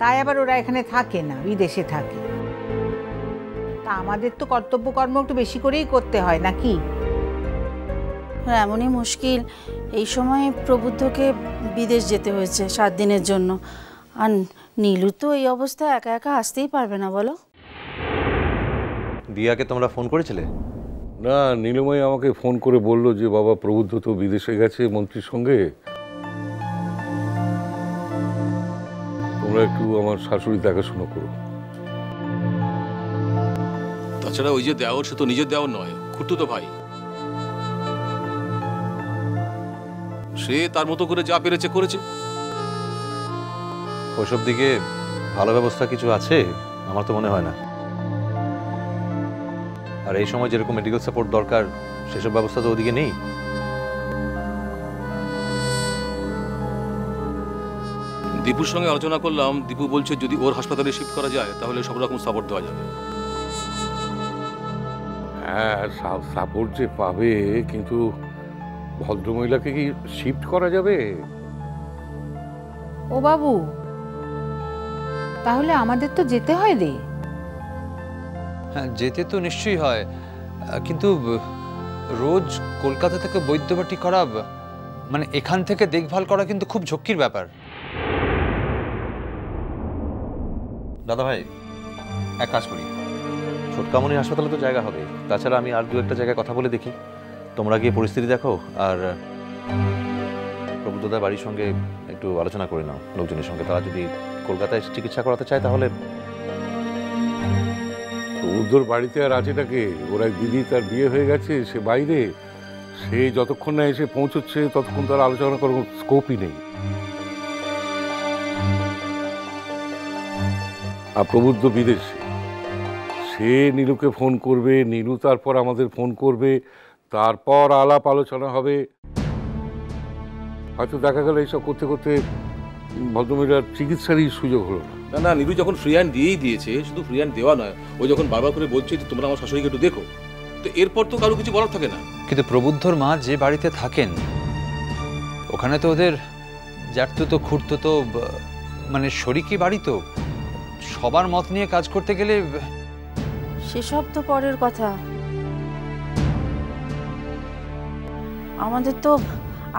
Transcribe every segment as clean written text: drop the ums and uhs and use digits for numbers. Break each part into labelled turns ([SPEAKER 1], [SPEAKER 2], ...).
[SPEAKER 1] তাই আবার ওরা এখানে থাকে না, বিদেশে থাকে। তা আমাদের তো কর্তব্য কর্ম একটু বেশি করেই করতে হয় নাকি?
[SPEAKER 2] এমনই মুশকিল, এই সময় প্রবুদ্ধকে বিদেশ যেতে হয়েছে 7 দিনের জন্য। আর নীলু তো এই অবস্থা একা একা আসতেই পারবে না, বলো।
[SPEAKER 3] দিয়াকে তোমরা ফোন করেছিলে?
[SPEAKER 4] না, নীলময়ী আমাকে ফোন করে বলল যে বাবা প্রবুদ্ধ তো বিদেশে গেছে মন্ত্রীর সঙ্গে, তোমরা একটু আমার শাশুড়ি দেখাশোনা করো।
[SPEAKER 5] তাছাড়া ওই যে দেওর, সে তো নিজের দেওর নয়, খুড়তুতো ভাই। সে তার মতো করে যা পেরেছে করেছে।
[SPEAKER 3] ওইসব দিকে ভালো ব্যবস্থা কিছু আছে আমার তো মনে হয় না। আর এই সময় যেরকম মেডিকেল সাপোর্ট দরকার সেসব ব্যবস্থা তো ওদিকে নেই।
[SPEAKER 5] দীপুর সঙ্গে আলোচনা করলাম, দীপু বলছে যদি ওর হাসপাতালে শিফট করা যায় তাহলে সব রকম সাপোর্ট দেওয়া যাবে।
[SPEAKER 4] হ্যাঁ, সাপোর্ট যে পাবে, কিন্তু ভদ্রমহিলাকে কি শিফট করা যাবে?
[SPEAKER 1] ও বাবু, তাহলে আমাদের তো যেতে হয় রে।
[SPEAKER 6] হ্যাঁ, যেতে তো নিশ্চয়ই হয়, কিন্তু রোজ কলকাতা থেকে বৈদ্যবাটি করা, মানে এখান থেকে দেখভাল করা কিন্তু খুব ঝক্কির ব্যাপার।
[SPEAKER 3] দাদা ভাই, এক কাজ করি, ছোটকামনি হাসপাতালে তো জায়গা হবে, তাছাড়া আমি আর 2-1টা জায়গায় কথা বলে দেখি। তোমরা গিয়ে পরিস্থিতি দেখো, আর প্রবুদ্ধদার বাড়ির সঙ্গে একটু আলোচনা করে নাও লোকজনের সঙ্গে। তারা যদি কলকাতায় চিকিৎসা করাতে চায় তাহলে।
[SPEAKER 4] প্রবুদ্ধর বাড়িতে আর আছেটাকে? ওরা দিদি, তার বিয়ে হয়ে গেছে, সে বাইরে, সে যতক্ষণ না এসে পৌঁছচ্ছে ততক্ষণ তার আলোচনা করার স্কোপই নেই। আর প্রবুদ্ধ বিদেশে, সে নীলুকে ফোন করবে, নীলু তারপর আমাদের ফোন করবে, তারপর আলাপ আলোচনা হবে। হয়তো দেখা গেল এইসব করতে করতে ভদ্রমহিলার চিকিৎসারই সুযোগ হলো না।
[SPEAKER 5] না না, নীলু যখন ফ্রি হ্যান্ড দিয়েই দিয়েছে, শুধু ফ্রি হ্যান্ড দেওয়া নয়, ও যখন বারবার করে বলছে যে তোমরা আমার শাশুড়িকে একটু দেখো, তো এরপর তো কারো কিছু বলার থাকে না।
[SPEAKER 6] কিন্তু প্রবুদ্ধর মা যে বাড়িতে থাকেন ওখানে তো ওদের জ্যাঠতুতো খুড়তুতো, মানে শরিকি বাড়ি, তো সবার মত নিয়ে কাজ করতে গেলে।
[SPEAKER 2] সেসব তো পরের কথা, আমাদের তো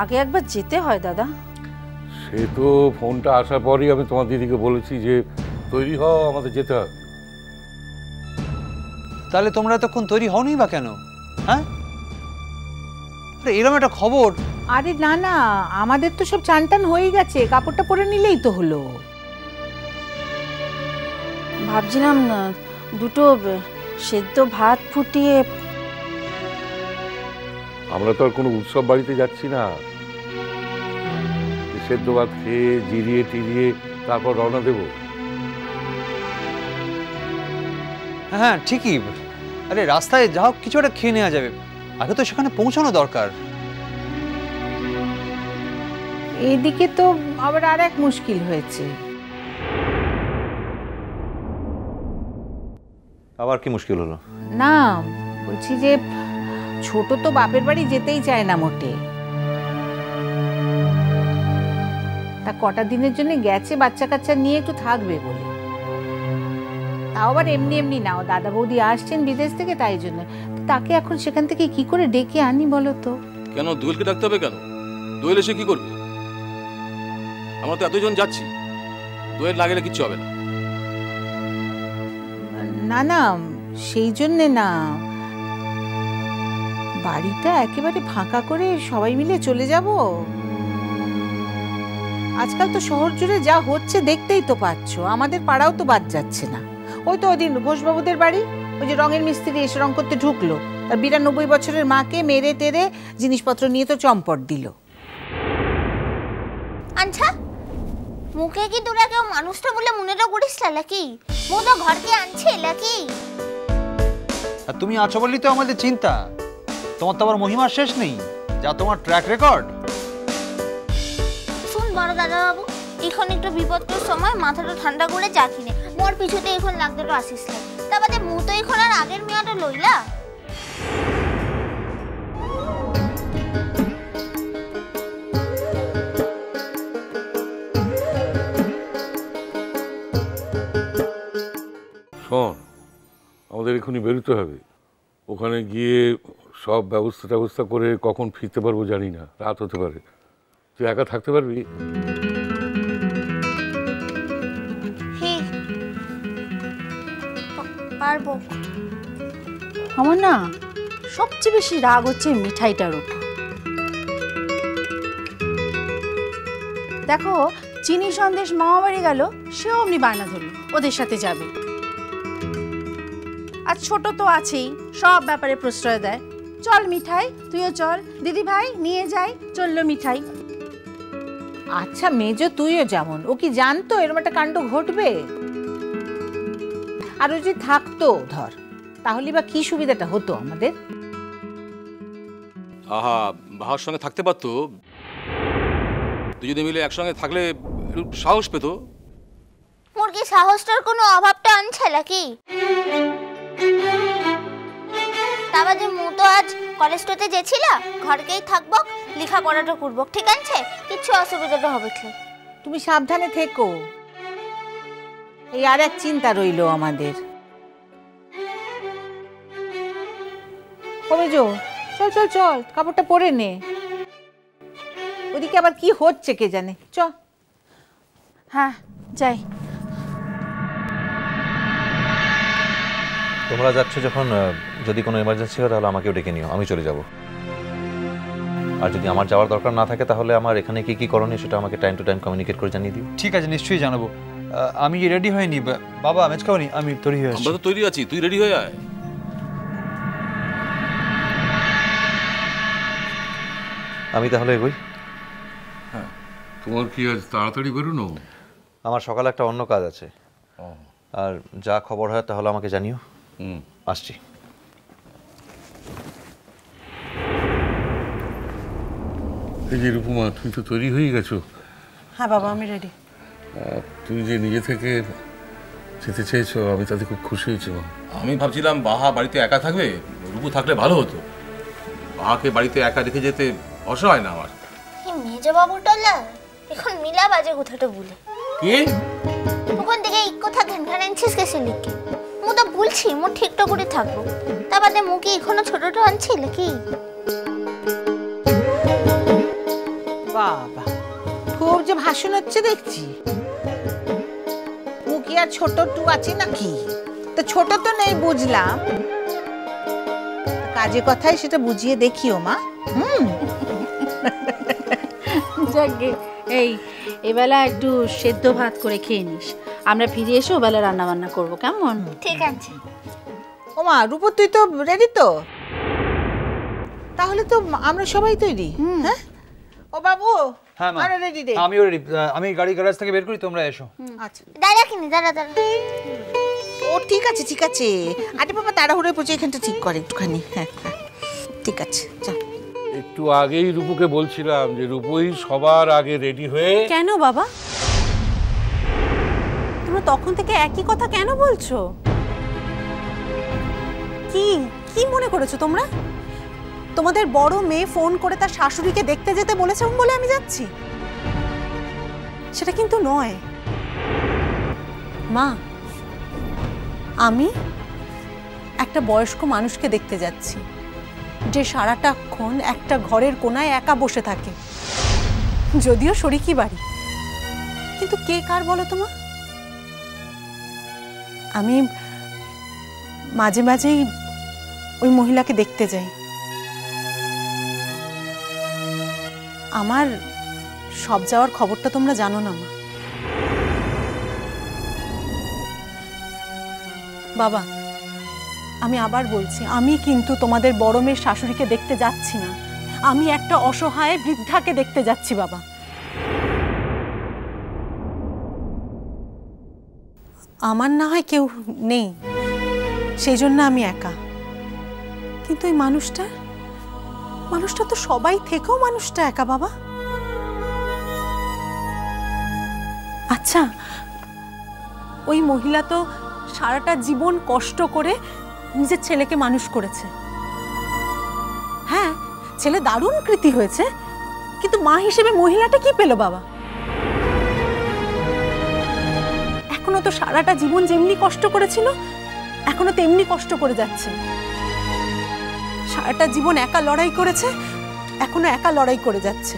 [SPEAKER 2] আগে একবার যেতে হয় দাদা।
[SPEAKER 4] সে তো ফোনটা আসার পরই আমি তোমার দিদিকে বলেছি যে তৈরি হও, আমাদের যেতে হবে।
[SPEAKER 6] তাহলে তোমরা এতক্ষণ তৈরি হওনি বা কেন? হ্যাঁ, এরকম একটা খবর।
[SPEAKER 1] আরে না না, আমাদের তো সব চানটান হয়ে গেছে, কাপড়টা পরে নিলেই তো হলো।
[SPEAKER 2] ভাবছিলাম না, দুটো সেদ্ধ ভাত ফুটিয়ে।
[SPEAKER 4] আমরা তো আর কোনো উৎসব বাড়িতে যাচ্ছি না, সেদ্ধ ভাত খেয়ে জিরিয়ে টিরিয়ে তারপর রওনা দেব।
[SPEAKER 6] হ্যাঁ ঠিকই, আরে রাস্তায় যা হোক কিছু একটা খেয়ে নেওয়া যাবে, আগে তো সেখানে পৌঁছানো দরকার।
[SPEAKER 1] এদিকে তো আবার আর এক মুশকিল হয়েছে।
[SPEAKER 3] আবার কি মুশকিল হলো?
[SPEAKER 1] না, বলছি যে ছোট তো বাপের বাড়ি যেতেই চায় না মোটে। তা কটা দিনের জন্য গেছে বাচ্চা কাচ্চা নিয়ে একটু থাকবে বলে। তাও আবার এমনি এমনি নাও, দাদা বৌদি আসছেন বিদেশ থেকে, তাই জন্য। তাকে এখন সেখান থেকে কি করে ডেকে আনি বলো তো?
[SPEAKER 5] কেন দোয়েলকে ডাকতে হবে কেন? দোয়েল এসে কি করবে? আমরা তো এতজন যাচ্ছি, দোয়েল না গেলে কিচ্ছু হবে না।
[SPEAKER 1] না না, সেই জন্যে না, বাড়িটা একেবারে ফাঁকা করে সবাই মিলে চলে যাব। আজকাল তো শহর জুড়ে যা হচ্ছে দেখতেই তো পাচ্ছ, আমাদের পাড়াও তো বাদ যাচ্ছে না। ওই তো ওদিন ঘোষবাবুদের বাড়ি, ওই যে রঙের মিস্ত্রি এসে রং করতে ঢুকলো, তার 92 বছরের মাকে মেরে টেরে জিনিসপত্র নিয়ে তো চম্পট দিল।
[SPEAKER 7] আচ্ছা, মুখে কি তোরা কেউ মানুষটা বলে মনেটা করিস নাকি? মো তো ঘরকে আনছে নাকি?
[SPEAKER 6] আর তুমি আছো বললেই তো আমাদের চিন্তা। তোমার তো আবার মহিমার শেষ নেই, যা তোমার ট্র্যাক রেকর্ড।
[SPEAKER 7] শুন বড় দাদা বাবু, এখন একটু বিপদের সময় মাথাটা ঠান্ডা করে চা কিনে মোর পিছুতে এখন লাগতে তো আসিস না। তা বাদে মু তো এখন আর আগের মেয়াটা লইলা।
[SPEAKER 4] শোন, আমাদের এখনই বেরোতে হবে। ওখানে গিয়ে সব ব্যবস্থা করে কখন ফিরতে পারবো জানি না, রাত হতে পারে। তুই একা থাকতে পারবি?
[SPEAKER 7] পারবো।
[SPEAKER 2] আমার না সবচেয়ে বেশি রাগ হচ্ছে মিঠাইটার উপর। দেখো, চিনি সন্দেশ মামা বাড়ি গেল, সেও অমনি বায়না ধরল ওদের সাথে যাবে। আর ছোট তো আছেই, সব ব্যাপারে প্রশ্রয় দেয়। চল মিঠাই, তুইও চল, দিদি ভাই নিয়ে যাই, চললো মিঠাই।
[SPEAKER 1] আচ্ছা মেজো, তুইও যেমন, ও কি জানতো এরকম একটা কাণ্ড ঘটবে? আর ও যদি থাকতো ধর, তাহলে বা কি সুবিধাটা হতো আমাদের?
[SPEAKER 5] আহা, বাহার সঙ্গে থাকতে পারতো, দুজনে মিলে একসঙ্গে থাকলে একটু সাহস পেতো।
[SPEAKER 7] মুরগি সাহসটার কোনো অভাবটা আনছে নাকি? তা বাদে মু তো আজ কলেজটাতে যেছিলা, ঘরকেই থাকবো, লেখাপড়াটা করবো, ঠিক আছে? কিচ্ছু অসুবিধাটা হবে না।
[SPEAKER 1] তুমি সাবধানে থেকো, এই আর এক চিন্তা রইলো আমাদের। কবে যো, চল চল চল, কাপড়টা পরে নে, ওদিকে আবার কি হচ্ছে কে জানে। চ।
[SPEAKER 2] হ্যাঁ যাই।
[SPEAKER 3] তোমরা যাচ্ছ যখন, যদি কোনো এমার্জেন্সি হয় তাহলে আমাকেও ডেকে নিও, আমি চলে যাব। আর যদি আমার যাওয়ার দরকার না থাকে তাহলে আমার এখানে কি কি করণীয় সেটা আমাকে টাইম টু টাইম কমিউনিকেট করে জানিয়ে দিও।
[SPEAKER 6] ঠিক আছে, নিশ্চয়ই জানাবো। আমি রেডি হয়নি বাবা, আমেজ খাওনি, আমি তৈরি হয়ে
[SPEAKER 5] আমরা
[SPEAKER 6] আছি।
[SPEAKER 5] তো তৈরি আছি, তুই রেডি হয়ে আয়।
[SPEAKER 3] আমি তাহলে এগোই।
[SPEAKER 4] তোমার কি আজ তাড়াতাড়ি বেরোনো?
[SPEAKER 3] আমার সকালে একটা অন্য কাজ আছে, আর যা খবর হয় তাহলে আমাকে জানিও। আসছি।
[SPEAKER 4] এই যে রূপমা, তুমি তো তৈরি হয়ে গেছো।
[SPEAKER 2] হ্যাঁ বাবা, আমি রেডি।
[SPEAKER 4] তুমি যে নিজে থেকে যেতে চেয়েছো, আমি তাতে খুব খুশি হয়েছি।
[SPEAKER 5] আমি ভাবছিলাম বাহা বাড়িতে একা থাকবে, রূপু থাকলে ভালো হতো। বাহাকে বাড়িতে একা রেখে যেতে অসহায় না আমার।
[SPEAKER 7] এই মেজো বাবুটা না এখন মিলা বাজে কথাটা বলে
[SPEAKER 5] কি
[SPEAKER 7] ওখান থেকে এই কথা ঘ্যান আনছিস কেসে লিখে? মু তো বলছি মু ঠিকঠাক করে থাকবো, তা বাদে মুখে এখনো ছোটটা আনছিল কি?
[SPEAKER 1] বাবা, খুব যে ভাষণ হচ্ছে দেখছি। মুখি আর ছোট টু আছে নাকি? তো ছোট তো নেই বুঝলাম, কাজে কথায় সেটা বুঝিয়ে দেখিও মা।
[SPEAKER 2] যাকে এই এবেলা একটু সেদ্ধ ভাত করে খেয়ে নিস, আমরা ফিরে এসে ওবেলা রান্না বান্না করবো, কেমন?
[SPEAKER 7] ঠিক আছে।
[SPEAKER 1] ও মা, রূপো তুই তো রেডি তো? তাহলে তো আমরা সবাই তৈরি। হ্যাঁ ও বাবু,
[SPEAKER 6] হ্যাঁ মা,
[SPEAKER 1] আমরা রেডি রে।
[SPEAKER 6] আমিও রেডি। আমি গাড়ি গ্যারাজ থেকে বের করি, তোমরা এসো।
[SPEAKER 1] আচ্ছা,
[SPEAKER 7] দাঁড়া কিনি, দাঁড়া।
[SPEAKER 1] ও ঠিক আছে ঠিক আছে। আরে বাবা, তাড়াহুড়ো পৌঁছে এখানটা ঠিক করে একটুখানি। হ্যাঁ হ্যাঁ, ঠিক আছে, যা।
[SPEAKER 4] একটু আগেই রূপুকে বলছিলাম যে রূপুই সবার আগে রেডি হয়ে।
[SPEAKER 8] কেন বাবা, তোমরা তখন থেকে একই কথা কেন বলছো? কি কি মনে করেছো তোমরা? তোমাদের বড় মেয়ে ফোন করে তার শাশুড়িকে দেখতে যেতে বলেছে বলে আমি যাচ্ছি? সেটা কিন্তু নয় মা, আমি একটা বয়স্ক মানুষকে দেখতে যাচ্ছি যে সারাটাক্ষণ একটা ঘরের কোনায় একা বসে থাকে, যদিও শরিকি বাড়ি, কিন্তু কে কার বলো তোমা? আমি মাঝে মাঝেই ওই মহিলাকে দেখতে যাই। আমার সব যাওয়ার খবরটা তোমরা জানো না মা। বাবা, আমি আবার বলছি, আমি কিন্তু তোমাদের বড় মেয়ের শাশুড়িকে দেখতে যাচ্ছি না, আমি একটা অসহায় বৃদ্ধাকে দেখতে যাচ্ছি বাবা। আমার না হয় কেউ নেই, সেই জন্য আমি একা, কিন্তু এই মানুষটা তো সবাই থেকেও মানুষটা একা বাবা। আচ্ছা, ওই মহিলা তো সারাটা জীবন কষ্ট করে নিজের ছেলেকে মানুষ করেছে। হ্যাঁ, ছেলে দারুণ কৃতি হয়েছে, কিন্তু মা হিসেবে মহিলাটা কি পেল বাবা? এখনো তো সারাটা জীবন যেমনি কষ্ট করেছিল এখনো তেমনি কষ্ট করে যাচ্ছে। সারাটা জীবন একা লড়াই করেছে, এখনো একা লড়াই করে যাচ্ছে।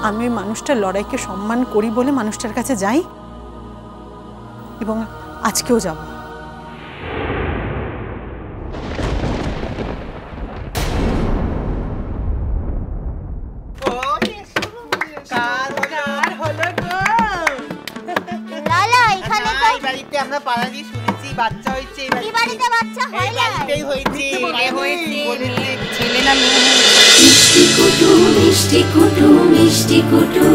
[SPEAKER 8] আমি ওই মানুষটার লড়াইকে সম্মান করি বলে মানুষটার কাছে যাই, এবং আজকেও যাব।
[SPEAKER 7] লালা এখানে তো
[SPEAKER 9] এই বাড়িতে আমরা পাড়া দিয়ে শুনেছি বাচ্চা হয়েছে।
[SPEAKER 7] এই বাড়িতে বাচ্চা হয় না।
[SPEAKER 9] এই হয়েছে, মেয়ে হয়েছে, ছেলে না মেয়ে।
[SPEAKER 10] মিষ্টি কুটু মিষ্টি কুটু মিষ্টি কুটু